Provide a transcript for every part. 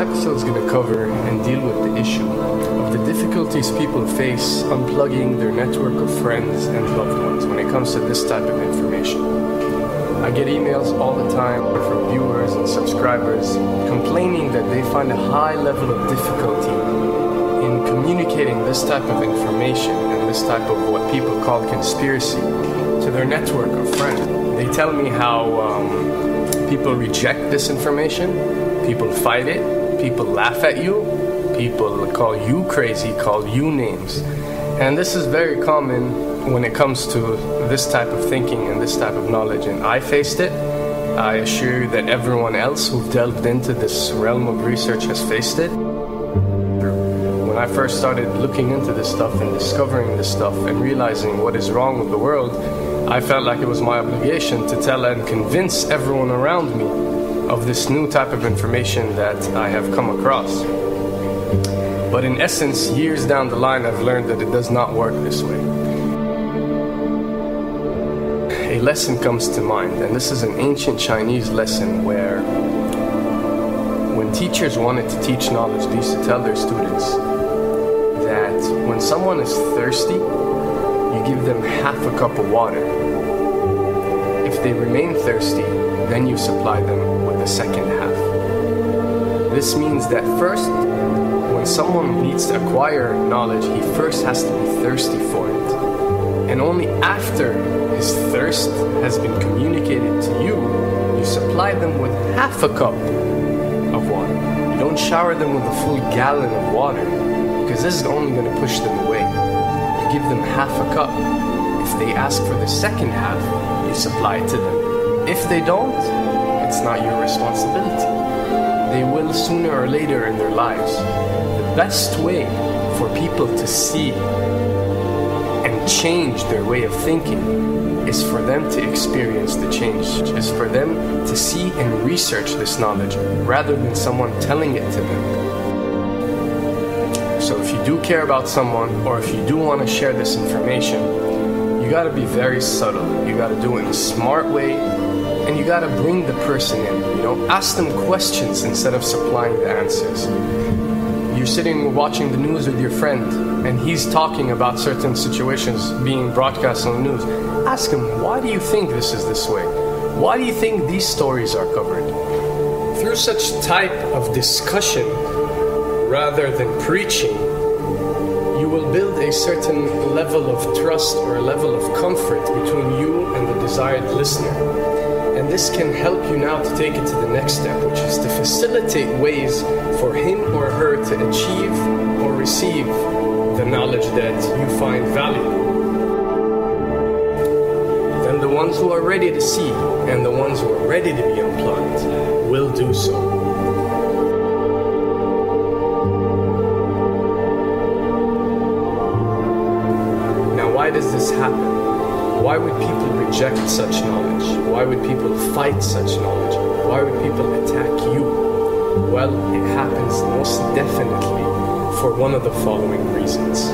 episode is going to cover and deal with the issue of the difficulties people face unplugging their network of friends and loved ones when it comes to this type of information. I get emails all the time from viewers and subscribers complaining that they find a high level of difficulty in communicating this type of information and this type of what people call conspiracy to their network of friends. They tell me how people reject this information, people fight it, people laugh at you, people call you crazy, call you names. And this is very common when it comes to this type of thinking and this type of knowledge. And I faced it. I assure you that everyone else who delved into this realm of research has faced it. When I first started looking into this stuff and discovering this stuff and realizing what is wrong with the world, I felt like it was my obligation to tell and convince everyone around me of this new type of information that I have come across. But in essence, years down the line, I've learned that it does not work this way. A lesson comes to mind, and this is an ancient Chinese lesson where when teachers wanted to teach knowledge, they used to tell their students that when someone is thirsty, you give them half a cup of water. If they remain thirsty, then you supply them with the second half. This means that first, when someone needs to acquire knowledge, he first has to be thirsty for it. And only after his thirst has been communicated to you, you supply them with half a cup of water. You don't shower them with a full gallon of water, because this is only going to push them away. You give them half a cup. If they ask for the second half, you supply it to them. If they don't, it's not your responsibility. They will sooner or later in their lives. The best way for people to see and change their way of thinking is for them to experience the change, is for them to see and research this knowledge rather than someone telling it to them. So if you do care about someone, or if you do want to share this information, you got to be very subtle. You got to do it in a smart way, and you got to bring the person in. Ask them questions instead of supplying the answers. You're sitting watching the news with your friend, and he's talking about certain situations being broadcast on the news. Ask him, why do you think this is this way? Why do you think these stories are covered? Through such type of discussion, rather than preaching, you will build a certain level of trust or a level of comfort between you and the desired listener. And this can help you now to take it to the next step, which is to facilitate ways for him or her to achieve or receive the knowledge that you find valuable. Then the ones who are ready to see and the ones who are ready to be unplugged will do so. Why does this happen? Why would people reject such knowledge? Why would people fight such knowledge? Why would people attack you? Well, it happens most definitely for one of the following reasons.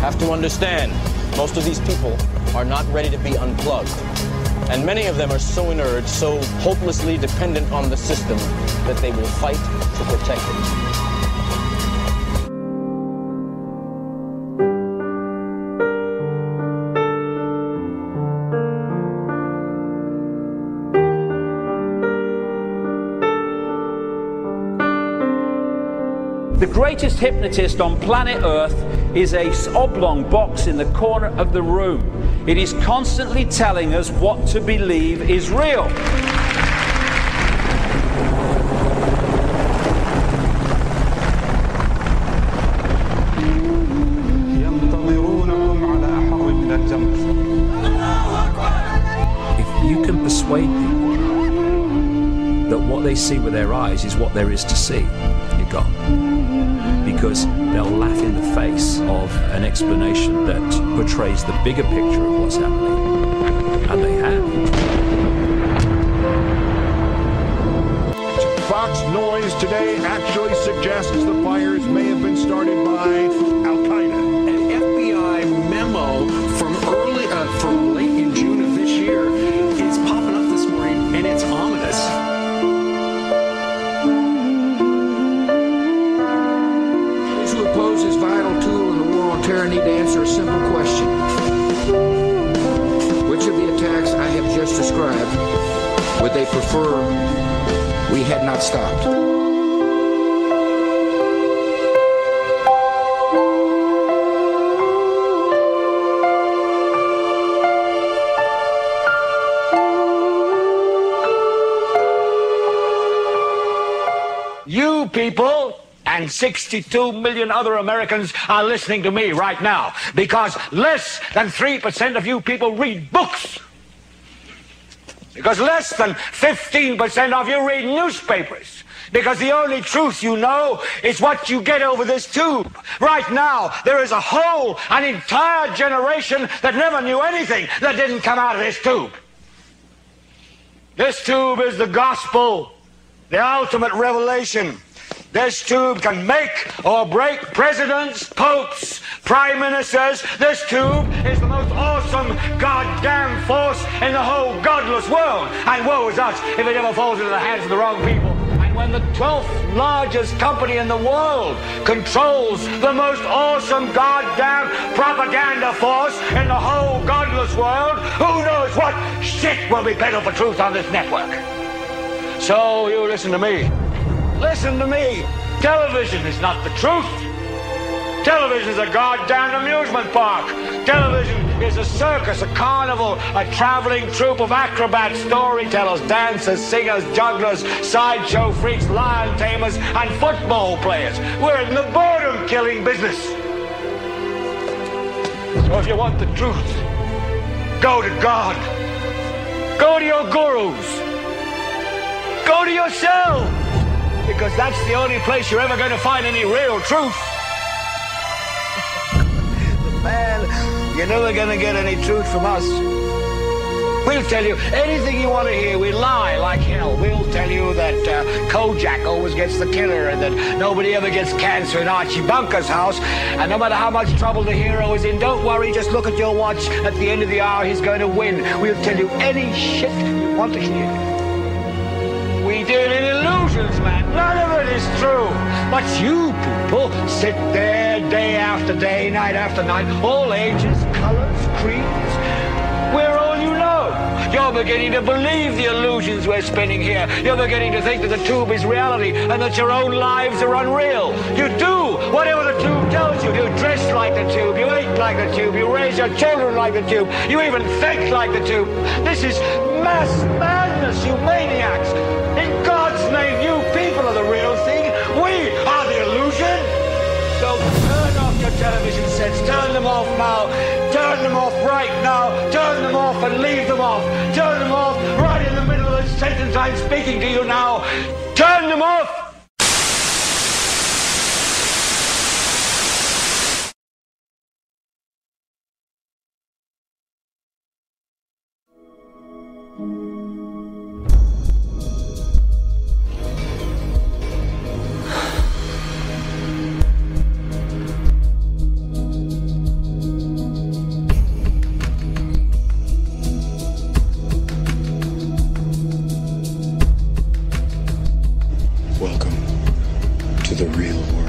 Have to understand, most of these people are not ready to be unplugged. And many of them are so inert, so hopelessly dependent on the system that they will fight to protect it. The greatest hypnotist on planet Earth is a oblong box in the corner of the room. It is constantly telling us what to believe is real. If you can persuade people that what they see with their eyes is what there is to see, you're gone. Because they'll laugh in the face of an explanation that portrays the bigger picture of what's happening. And they have. Fox Noise today actually suggests the fires may have been started by Al-Qaeda. An FBI memo from late in June of this year is popping up this morning, and it's ominous. Those who oppose this vital tool in the war on terror need to answer a simple question. Which of the attacks I have just described would they prefer we had not stopped? You people and 62 million other Americans are listening to me right now because less than 3% of you people read books. Because less than 15% of you read newspapers. Because the only truth you know is what you get over this tube. Right now, there is an entire generation that never knew anything that didn't come out of this tube. This tube is the gospel. The ultimate revelation. This tube can make or break presidents, popes, prime ministers. This tube is the most awesome goddamn force in the whole godless world. And woe is us if it ever falls into the hands of the wrong people. And when the 12th largest company in the world controls the most awesome goddamn propaganda force in the whole godless world, who knows what shit will be peddled for truth on this network. So you listen to me. Listen to me. Television is not the truth. Television is a goddamn amusement park. Television is a circus, a carnival, a traveling troupe of acrobats, storytellers, dancers, singers, jugglers, sideshow freaks, lion tamers, and football players. We're in the boredom-killing business. So if you want the truth, go to God. Go to your gurus. Go to yourself, because that's the only place you're ever going to find any real truth. Man, you're never going to get any truth from us. We'll tell you anything you want to hear. We lie like hell. We'll tell you that Kojak always gets the killer and that nobody ever gets cancer in Archie Bunker's house. And no matter how much trouble the hero is in, don't worry, just look at your watch. At the end of the hour, he's going to win. We'll tell you any shit you want to hear. We deal in illusions, man. None of it is true. But you people sit there day after day, night after night, all ages, colors, creeds. We're all you know. You're beginning to believe the illusions we're spinning here. You're beginning to think that the tube is reality and that your own lives are unreal. You do whatever the tube tells you. You dress like the tube. You eat like the tube. You raise your children like the tube. You even think like the tube. This is mass madness, you maniacs. In God's name, you people are the real thing. We are the illusion. So turn off your television sets. Turn them off now. Turn them off right now. Turn them off and leave them off. Turn them off right in the middle of the sentence I'm speaking to you now. Turn them off. Welcome to the real world.